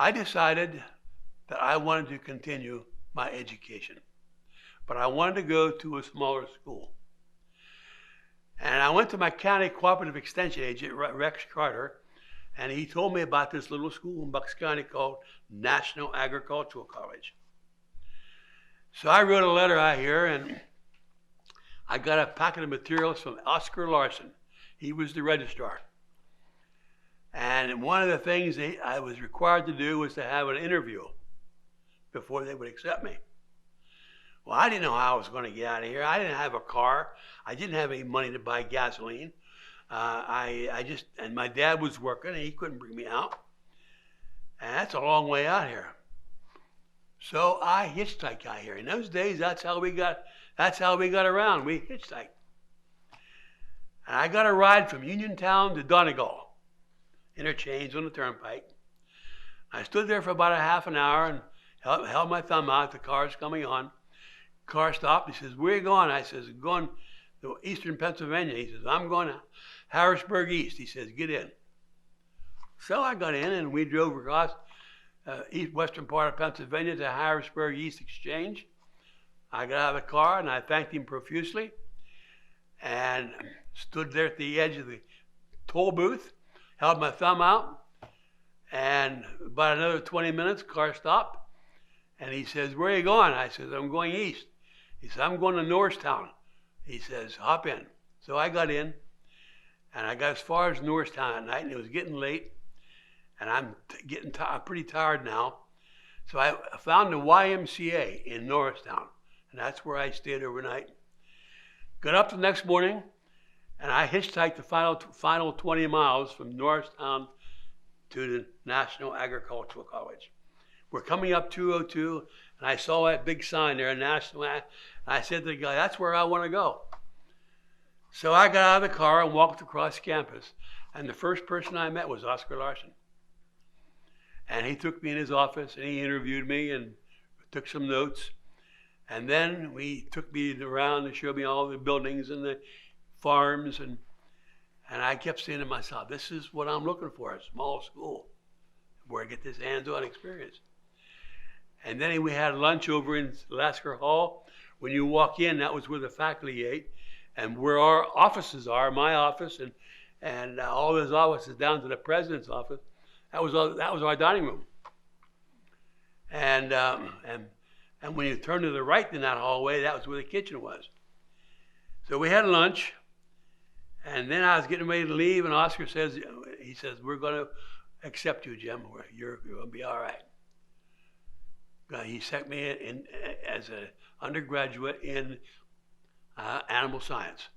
I decided that I wanted to continue my education, but I wanted to go to a smaller school. And I went to my county cooperative extension agent, Rex Carter, and he told me about this little school in Bucks County called National Agricultural College. So I wrote a letter out here, and I got a packet of materials from Oscar Larson. He was the registrar. And one of the things I was required to do was to have an interview before they would accept me. Well, I didn't know how I was going to get out of here. I didn't have a car. I didn't have any money to buy gasoline. And my dad was working, and he couldn't bring me out. And that's a long way out here. So I hitchhiked out here. In those days, that's how we got around. We hitchhiked. And I got a ride from Uniontown to Donegal, interchange on the turnpike. I stood there for about a half an hour and held my thumb out. The car's coming on. Car stopped. He says, "Where are you going?" I says, "I'm going to eastern Pennsylvania." He says, "I'm going to Harrisburg East." He says, "Get in." So I got in, and we drove across western part of Pennsylvania to Harrisburg East Exchange. I got out of the car, and I thanked him profusely and stood there at the edge of the toll booth, held my thumb out, and about another 20 minutes, car stopped, and he says, "Where are you going?" I says, "I'm going east." He says, "I'm going to Norristown." He says, "Hop in." So I got in, and I got as far as Norristown at night, and it was getting late, and I'm pretty tired now. So I found the YMCA in Norristown, and that's where I stayed overnight. Got up the next morning, and I hitchhiked the final 20 miles from Norristown to the National Agricultural College. We're coming up 202, and I saw that big sign there, National. And I said to the guy, "That's where I want to go." So I got out of the car and walked across campus, and the first person I met was Oscar Larson. And he took me in his office, and he interviewed me and took some notes. And then he took me around and showed me all the buildings and the farms, and I kept saying to myself, this is what I'm looking for, a small school where I get this hands-on experience. And then we had lunch over in Lasker Hall. When you walk in, that was where the faculty ate, and where our offices are, my office and all those offices down to the president's office, that was our dining room. And when you turn to the right in that hallway, that was where the kitchen was. So we had lunch, and then I was getting ready to leave, and Oscar says, "We're going to accept you, Jim. You're going to be all right." He sent me in as an undergraduate in animal science.